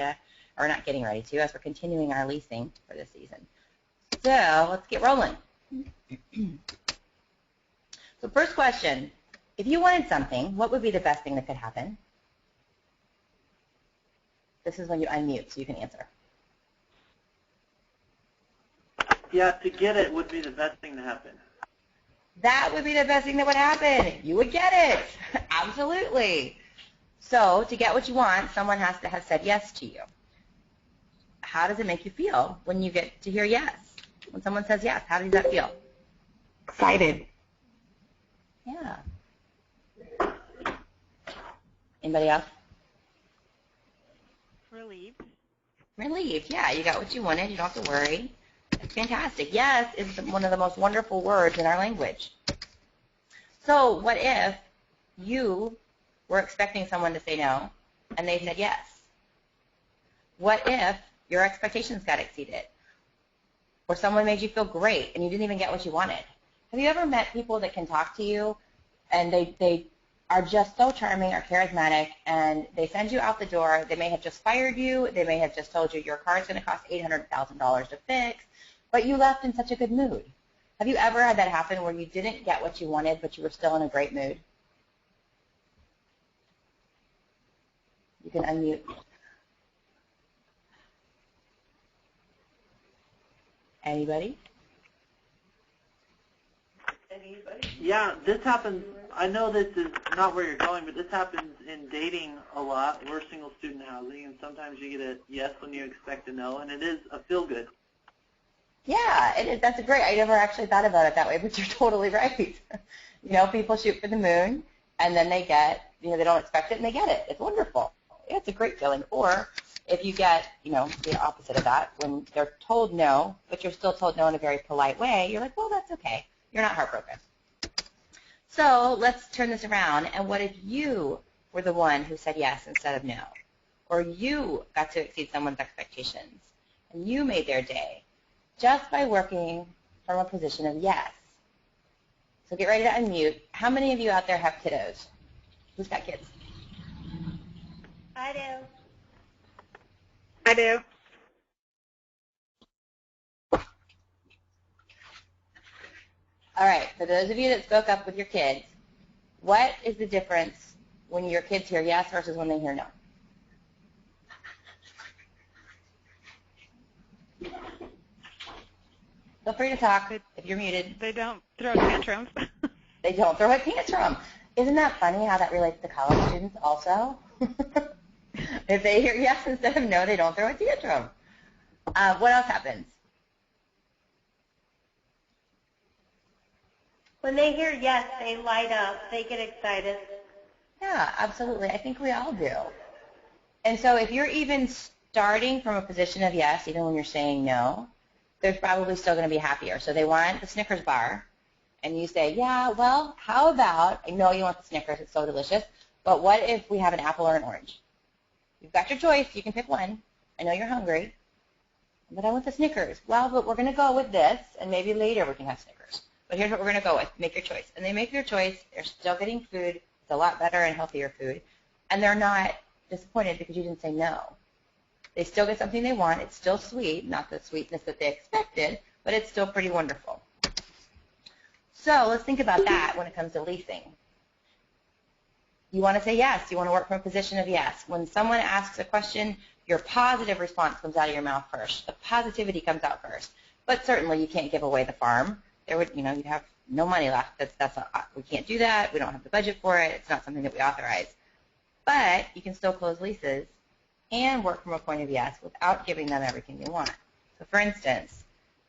or not getting ready to, as we're continuing our leasing for this season. So let's get rolling. So first question, if you wanted something, what would be the best thing that could happen? This is when you unmute so you can answer. Yeah, to get it would be the best thing to happen. That would be the best thing that would happen. You would get it. Absolutely. So to get what you want, someone has to have said yes to you. How does it make you feel when you get to hear yes? When someone says yes, how does that feel? Excited. Yeah. Anybody else? Relieved. Relieved, yeah. You got what you wanted. You don't have to worry. That's fantastic. Yes is one of the most wonderful words in our language. So what if you were expecting someone to say no and they said yes? What if your expectations got exceeded? Or someone made you feel great and you didn't even get what you wanted? Have you ever met people that can talk to you and they are just so charming or charismatic, and they send you out the door? They may have just fired you. They may have just told you your car is going to cost $800,000 to fix, but you left in such a good mood. Have you ever had that happen where you didn't get what you wanted, but you were still in a great mood? You can unmute. Anybody? Yeah, this happens. I know this is not where you're going, but this happens in dating a lot. We're single student housing, and sometimes you get a yes when you expect a no, and it is a feel-good. Yeah, it is. That's great. I never actually thought about it that way, but you're totally right. People shoot for the moon, and then they get, they don't expect it, and they get it. It's wonderful. Yeah, it's a great feeling. Or if you get, the opposite of that, when they're told no, but you're still told no in a very polite way, you're like, well, that's okay. You're not heartbroken. So let's turn this around, and what if you were the one who said yes instead of no? Or you got to exceed someone's expectations, and you made their day just by working from a position of yes. So get ready to unmute. How many of you out there have kiddos? Who's got kids? I do. I do. All right, for those of you that spoke up with your kids, what is the difference when your kids hear yes versus when they hear no? Feel free to talk if you're muted. They don't throw tantrums. They don't throw a tantrum. Isn't that funny how that relates to college students also? If they hear yes instead of no, they don't throw a tantrum. What else happens? When they hear yes, they light up. They get excited. Yeah, absolutely. I think we all do. And so if you're even starting from a position of yes, even when you're saying no, they're probably still going to be happier. So they want the Snickers bar, and you say, yeah, well, how about, I know you want the Snickers, it's so delicious, but what if we have an apple or an orange? You've got your choice. You can pick one. I know you're hungry, but I want the Snickers. Well, but we're going to go with this, and maybe later we can have Snickers. But here's what we're going to go with. Make your choice. And they make their choice. They're still getting food. It's a lot better and healthier food. And they're not disappointed because you didn't say no. They still get something they want. It's still sweet, not the sweetness that they expected, but it's still pretty wonderful. So let's think about that when it comes to leasing. You want to say yes. You want to work from a position of yes. When someone asks a question, your positive response comes out of your mouth first. The positivity comes out first. But certainly you can't give away the farm. There would, you have no money left. We can't do that. We don't have the budget for it. It's not something that we authorize. But you can still close leases and work from a point of yes without giving them everything they want. So, for instance,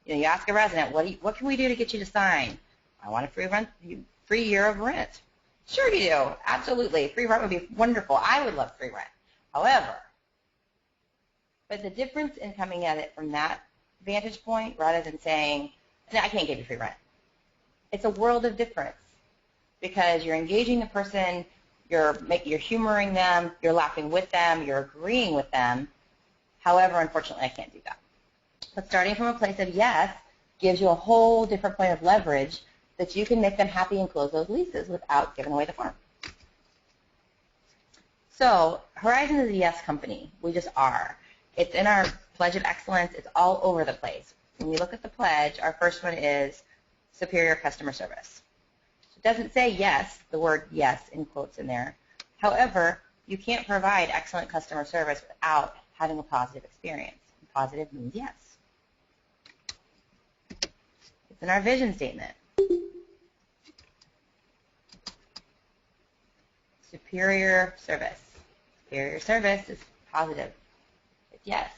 you ask a resident, what can we do to get you to sign? I want a free year of rent. Sure you do. Absolutely. Free rent would be wonderful. I would love free rent. However, but the difference in coming at it from that vantage point rather than saying, no, I can't give you free rent. It's a world of difference because you're engaging the person, you're humoring them, you're laughing with them, you're agreeing with them. However, unfortunately, I can't do that. But starting from a place of yes gives you a whole different point of leverage that you can make them happy and close those leases without giving away the farm. So Horizon is a yes company. We just are. It's in our Pledge of Excellence. It's all over the place. When you look at the pledge, our first one is superior customer service. It doesn't say yes, the word yes in quotes in there. However, you can't provide excellent customer service without having a positive experience. Positive means yes. It's in our vision statement. Superior service. Superior service is positive. It's yes.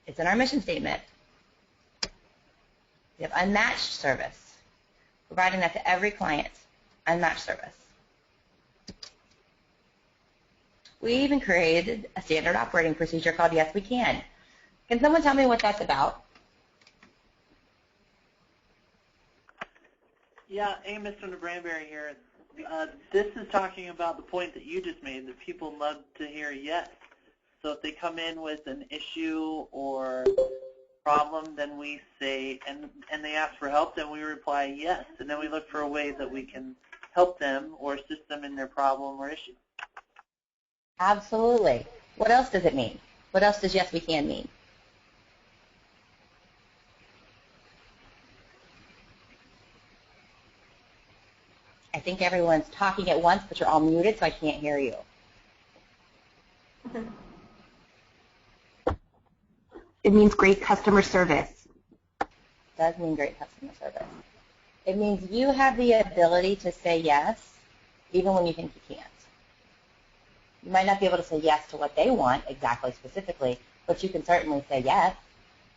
It's in our mission statement. We have unmatched service, providing that to every client, unmatched service. We even created a standard operating procedure called Yes We Can. Can someone tell me what that's about? Yeah, Amos from the Branberry here. This is talking about the point that you just made, that people love to hear yes. So if they come in with an issue or problem, then we say, and they ask for help, then we reply yes. And then we look for a way that we can help them or assist them in their problem or issue. Absolutely. What else does it mean? What else does Yes We Can mean? I think everyone's talking at once, but you're all muted, so I can't hear you. It means great customer service. It does mean great customer service. It means you have the ability to say yes, even when you think you can't. You might not be able to say yes to what they want exactly specifically, but you can certainly say yes.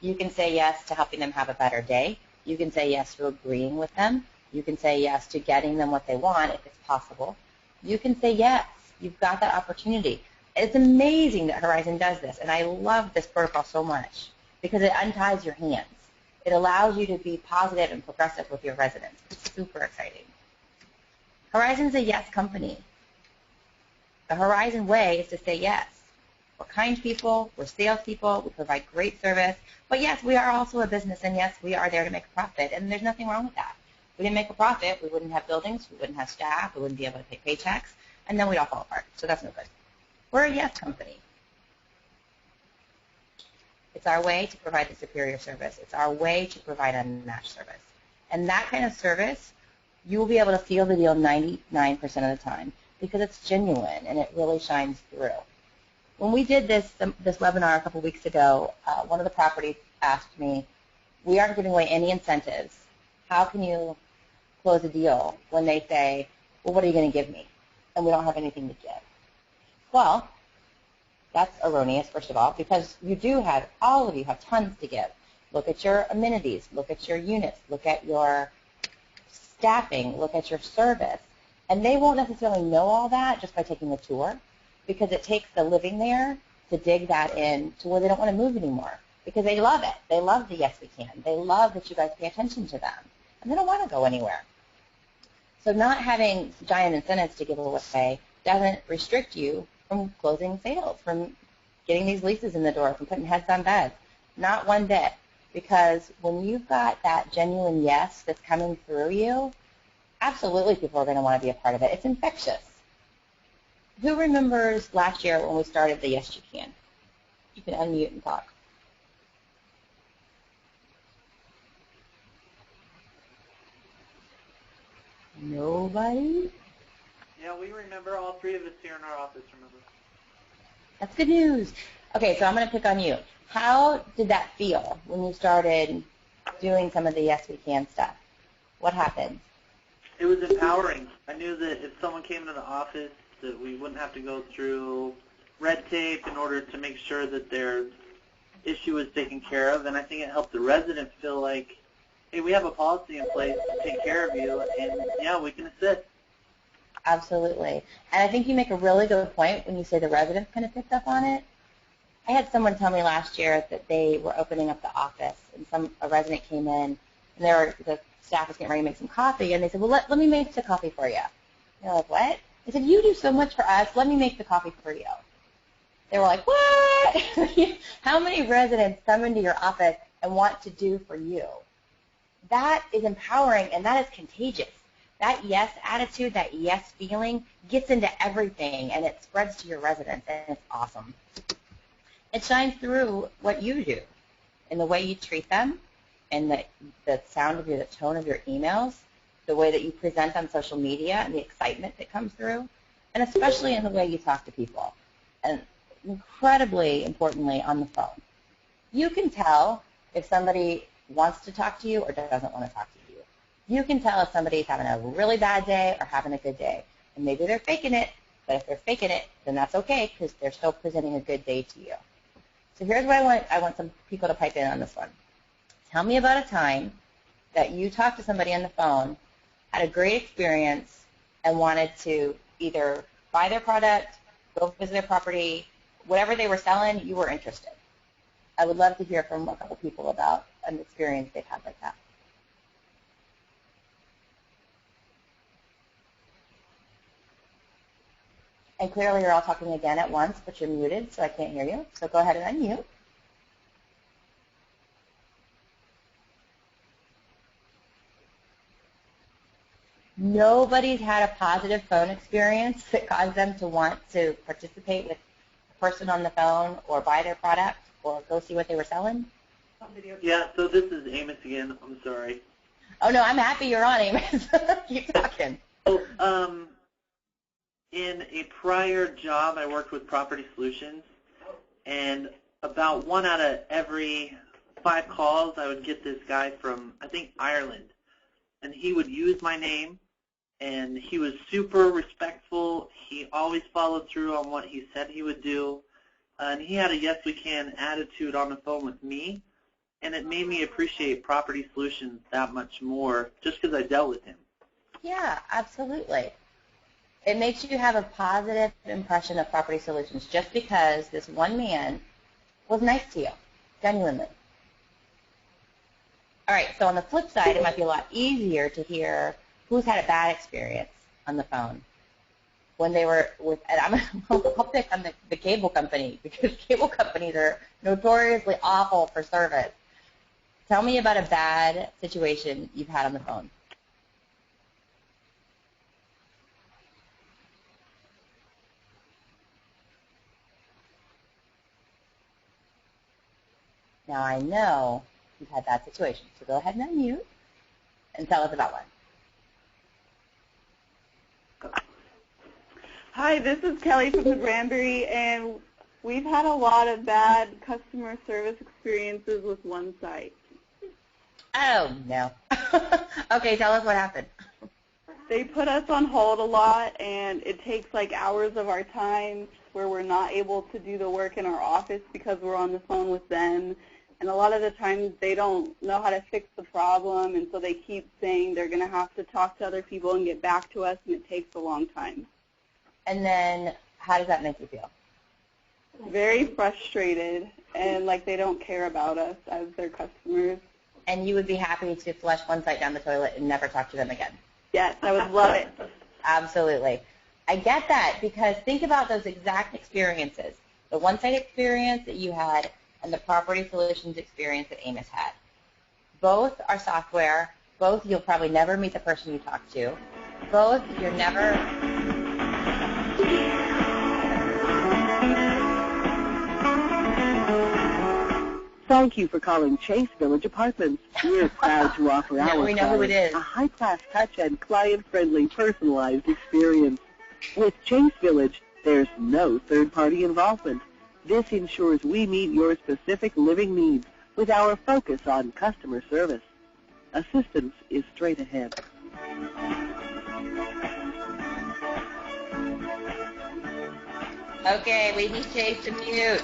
You can say yes to helping them have a better day. You can say yes to agreeing with them. You can say yes to getting them what they want if it's possible. You can say yes. You've got that opportunity. It's amazing that Horizon does this, and I love this protocol so much because it unties your hands. It allows you to be positive and progressive with your residents. It's super exciting. Horizon's a yes company. The Horizon way is to say yes. We're kind people. We're salespeople. We provide great service. But yes, we are also a business, and yes, we are there to make a profit, and there's nothing wrong with that. If we didn't make a profit, we wouldn't have buildings, we wouldn't have staff, we wouldn't be able to pay paychecks, and then we'd all fall apart. So that's no good. We're a yes company. It's our way to provide the superior service. It's our way to provide unmatched service. And that kind of service, you will be able to seal the deal 99% of the time because it's genuine and it really shines through. When we did this webinar a couple weeks ago, one of the properties asked me, we aren't giving away any incentives. How can you close a deal when they say, well, what are you going to give me? And we don't have anything to give. Well, that's erroneous, first of all, because all of you have tons to give. Look at your amenities. Look at your units. Look at your staffing. Look at your service. And they won't necessarily know all that just by taking a tour because it takes the living there to dig that in to where they don't want to move anymore because they love it. They love the Yes We Can. They love that you guys pay attention to them. And they don't want to go anywhere. So not having giant incentives to give away doesn't restrict you from closing sales, from getting these leases in the door, from putting heads on beds. Not one bit. Because when you've got that genuine yes that's coming through you, absolutely people are going to want to be a part of it. It's infectious. Who remembers last year when we started the Yes You Can? You can unmute and talk. Nobody? Yeah, we remember. All three of us here in our office remember. That's good news. Okay, so I'm going to pick on you. How did that feel when you started doing some of the Yes We Can stuff? What happened? It was empowering. I knew that if someone came into the office that we wouldn't have to go through red tape in order to make sure that their issue was taken care of, and I think it helped the residents feel like, hey, we have a policy in place to take care of you, and yeah, we can assist. Absolutely. And I think you make a really good point when you say the residents kind of picked up on it. I had someone tell me last year that they were opening up the office, and a resident came in, and the staff was getting ready to make some coffee, and they said, well, let me make the coffee for you. And they're like, what? They said, you do so much for us. Let me make the coffee for you. They were like, what? How many residents come into your office and want to do for you? That is empowering, and that is contagious. That yes attitude, that yes feeling gets into everything, and it spreads to your residents, and it's awesome. It shines through what you do in the way you treat them, and the sound of the tone of your emails, the way that you present on social media, and the excitement that comes through, and especially in the way you talk to people, and incredibly importantly on the phone. You can tell if somebody wants to talk to you or doesn't want to talk to you. You can tell if somebody's having a really bad day or having a good day. And maybe they're faking it, but if they're faking it, then that's okay because they're still presenting a good day to you. So here's what I want. I want some people to pipe in on this one. Tell me about a time that you talked to somebody on the phone, had a great experience, and wanted to either buy their product, go visit their property, whatever they were selling, you were interested. I would love to hear from a couple people about an experience they've had like that. And clearly you're all talking again at once, but you're muted, so I can't hear you. So go ahead and unmute. Nobody's had a positive phone experience that caused them to want to participate with the person on the phone or buy their product or go see what they were selling? Yeah, so this is Amos again. I'm sorry. Oh, no, I'm happy you're on, Amos. Keep talking. So, in a prior job, I worked with Property Solutions, and about 1 out of every 5 calls, I would get this guy from, I think, Ireland. And he would use my name, and he was super respectful. He always followed through on what he said he would do. And he had a yes we can attitude on the phone with me, and it made me appreciate Property Solutions that much more just because I dealt with him. Yeah, absolutely. It makes you have a positive impression of Property Solutions just because this one man was nice to you, genuinely. All right, so on the flip side, it might be a lot easier to hear who's had a bad experience on the phone when they were with, and I'll pick on the cable company because cable companies are notoriously awful for service. Tell me about a bad situation you've had on the phone. Now I know you've had that situation, so go ahead and unmute and tell us about one. Hi, this is Kelly from the Granbury, and we've had a lot of bad customer service experiences with one site. Oh, no. Okay, tell us what happened. They put us on hold a lot, and it takes like hours of our time where we're not able to do the work in our office because we're on the phone with them. And a lot of the times they don't know how to fix the problem, and so they keep saying they're going to have to talk to other people and get back to us, and it takes a long time. And then how does that make you feel? Very frustrated, and like they don't care about us as their customers. And you would be happy to flush one site down the toilet and never talk to them again? Yes, I would love it. Absolutely. I get that because think about those exact experiences. The one-site experience that you had and the Property Solutions experience that Amos had. Both are software. Both you'll probably never meet the person you talk to. Both you're never... Thank you for calling Chase Village Apartments. We're proud to offer our we know who it clients is. a high-class touch and client-friendly personalized experience. With Chase Village, there's no third-party involvement. This ensures we meet your specific living needs with our focus on customer service. Assistance is straight ahead. Okay, we need Chase to mute.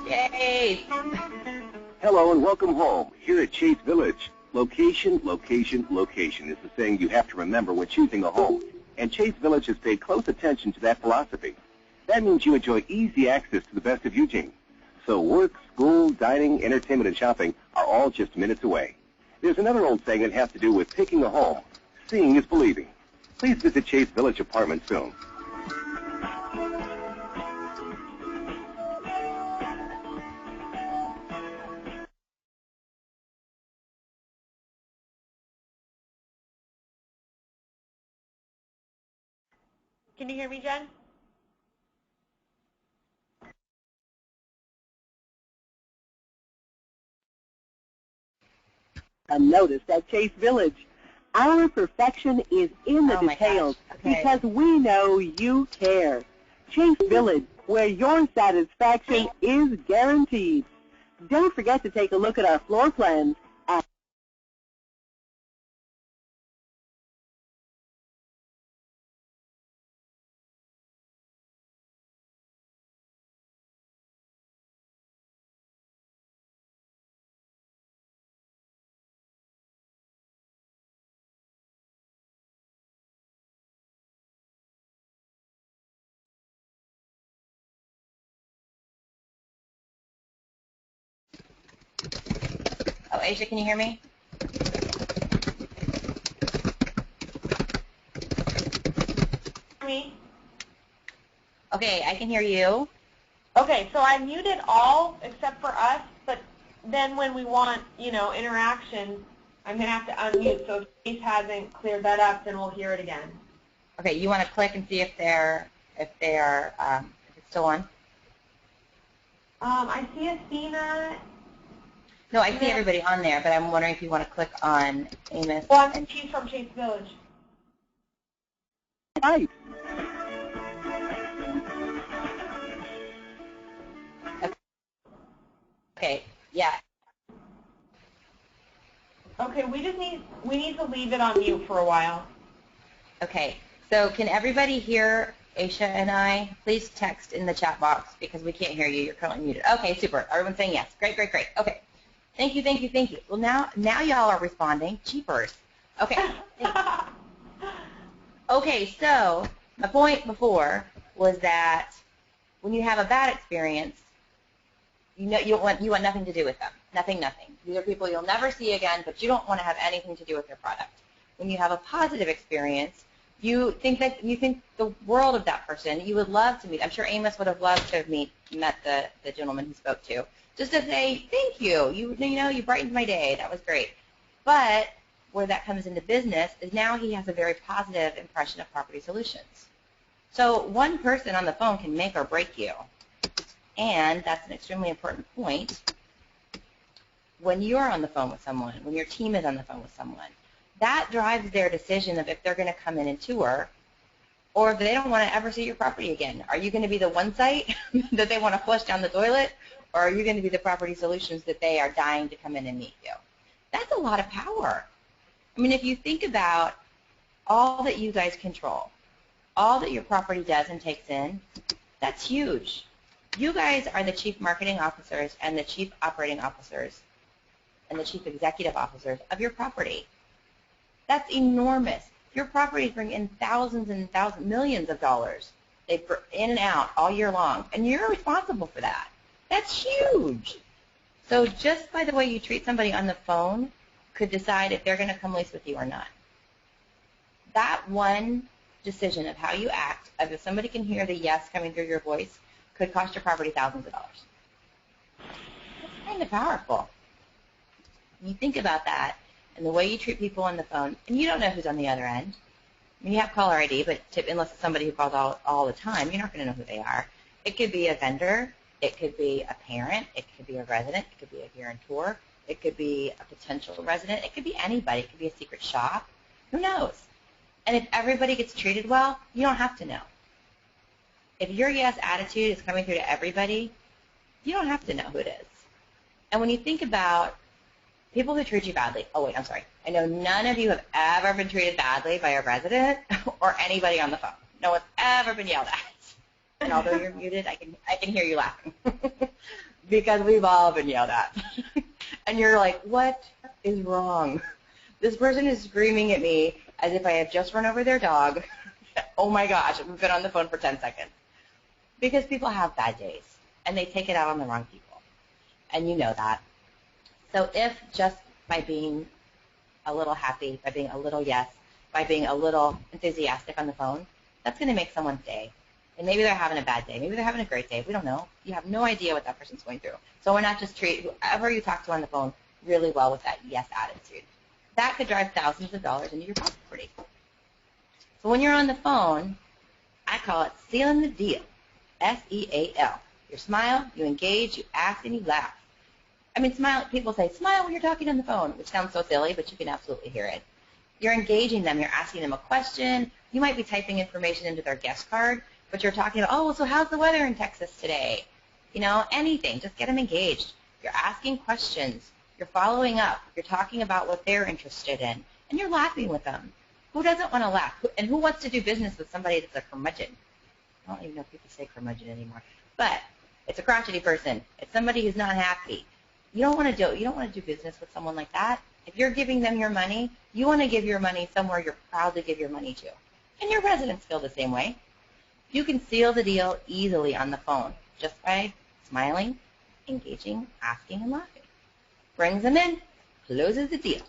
Chase! Hello and welcome home. Here at Chase Village, location, location, location is the saying you have to remember when choosing a home. And Chase Village has paid close attention to that philosophy. That means you enjoy easy access to the best of Eugene. So work, school, dining, entertainment, and shopping are all just minutes away. There's another old saying that has to do with picking a home. Seeing is believing. Please visit Chase Village Apartments soon. Can you hear me, Jen? A notice at Chase Village. Our perfection is in the Oh my details gosh. Okay. because we know you care. Chase Village, where your satisfaction is guaranteed. Don't forget to take a look at our floor plans at Oh, Asia, can you hear me? Me? Okay, I can hear you. Okay, so I muted all except for us, but then when we want, interaction, I'm going to have to unmute. So if Chase hasn't cleared that up, then we'll hear it again. Okay, you want to click and see if if it's still on? I see Athena. No, I see everybody on there, but I'm wondering if you want to click on Amos. Well, and she's from Chase Village. Right. Okay, yeah. Okay, we need to leave it on mute for a while. Okay, so can everybody hear Aisha and I? Please text in the chat box because we can't hear you. You're currently muted. Okay, super. Everyone's saying yes. Great, great, great. Okay. Thank you, thank you, thank you. Well, now y'all are responding. Cheapers. Okay. Okay, so my point before was that when you have a bad experience, you want nothing to do with them. Nothing. These are people you'll never see again, but you don't want to have anything to do with their product. When you have a positive experience, you think the world of that person. You would love to meet. I'm sure Amos would have loved to have met the gentleman he spoke to, just to say thank you. You brightened my day. That was great. But where that comes into business is now he has a very positive impression of Property Solutions. So one person on the phone can make or break you, and that's an extremely important point. When you're on the phone with someone, when your team is on the phone with someone, that drives their decision of if they're going to come in and tour or if they don't want to ever see your property again. Are you going to be the one site that they want to flush down the toilet, or are you going to be the Property Solutions that they are dying to come in and meet you? That's a lot of power. I mean, if you think about all that you guys control, all that your property does and takes in, that's huge. You guys are the chief marketing officers and the chief operating officers and the chief executive officers of your property. That's enormous. Your properties bring in thousands and thousands, millions of dollars. They in and out all year long, and you're responsible for that. That's huge. So just by the way you treat somebody on the phone could decide if they're going to come lease with you or not. That one decision of how you act, of if somebody can hear the yes coming through your voice, could cost your property thousands of dollars. It's kind of powerful. When you think about that, and the way you treat people on the phone, and you don't know who's on the other end. I mean, you have caller ID, but unless it's somebody who calls all the time, you're not going to know who they are. It could be a vendor. It could be a parent. It could be a resident. It could be a guarantor. It could be a potential resident. It could be anybody. It could be a secret shop. Who knows? And if everybody gets treated well, you don't have to know. If your yes attitude is coming through to everybody, you don't have to know who it is. And when you think about people who treat you badly, oh wait, I'm sorry. I know none of you have ever been treated badly by a resident or anybody on the phone. No one's ever been yelled at. And although you're muted, I can hear you laughing because we've all been yelled at. And you're like, what is wrong? This person is screaming at me as if I have just run over their dog. Oh my gosh, we've been on the phone for 10 seconds. Because people have bad days, and they take it out on the wrong people. And you know that. So if just by being a little happy, by being a little yes, by being a little enthusiastic on the phone, that's going to make someone's day. And maybe they're having a bad day. Maybe they're having a great day. We don't know. You have no idea what that person's going through. So why not just treat whoever you talk to on the phone really well with that yes attitude? That could drive thousands of dollars into your property. So when you're on the phone, I call it sealing the deal. S-E-A-L. You smile, you engage, you ask, and you laugh. I mean, smile. People say, smile when you're talking on the phone, which sounds so silly, but you can absolutely hear it. You're engaging them. You're asking them a question. You might be typing information into their guest card, but you're talking about, oh, so how's the weather in Texas today? You know, anything. Just get them engaged. You're asking questions. You're following up. You're talking about what they're interested in, and you're laughing with them. Who doesn't want to laugh? And who wants to do business with somebody that's a curmudgeon? I don't even know if people say curmudgeon anymore, but it's a crotchety person. It's somebody who's not happy. You don't want to do business with someone like that. If you're giving them your money, you want to give your money somewhere you're proud to give your money to. And your residents feel the same way. You can seal the deal easily on the phone just by smiling, engaging, asking, and laughing. Brings them in, closes the deal.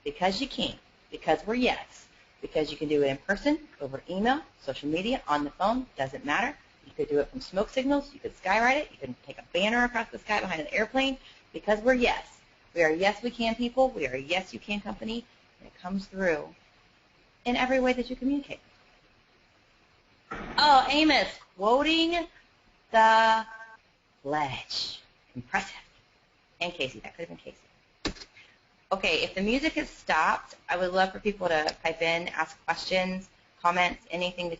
Because you can. Because we're yes. Because you can do it in person, over email, social media, on the phone, doesn't matter. You could do it from smoke signals. You could skywrite it. You can take a banner across the sky behind an airplane. Because we're yes. We are yes we can people. We are a yes you can company. And it comes through in every way that you communicate. Oh, Amos, quoting the pledge. Impressive. And Casey. That could have been Casey. Okay, if the music has stopped, I would love for people to type in, ask questions, comments, anything that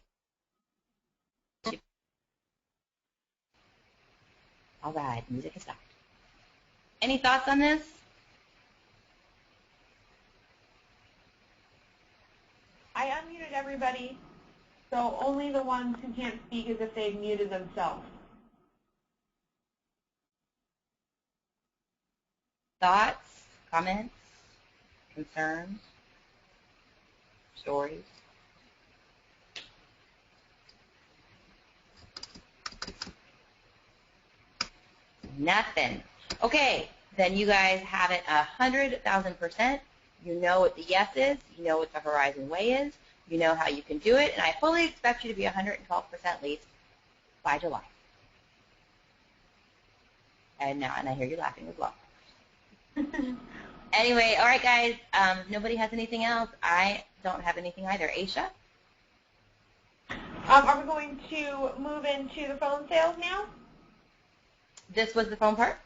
you... All right, music has stopped. Any thoughts on this? I unmuted everybody, so only the ones who can't speak as if they've muted themselves. Thoughts, comments, concerns, stories? Nothing. Okay, then you guys have it 100,000%. You know what the yes is. You know what the Horizon Way is. You know how you can do it. And I fully expect you to be 112% leased by July. And I hear you laughing as well. Anyway, all right, guys. Nobody has anything else. I don't have anything either. Aisha? Are we going to move into the phone sales now? This was the phone part?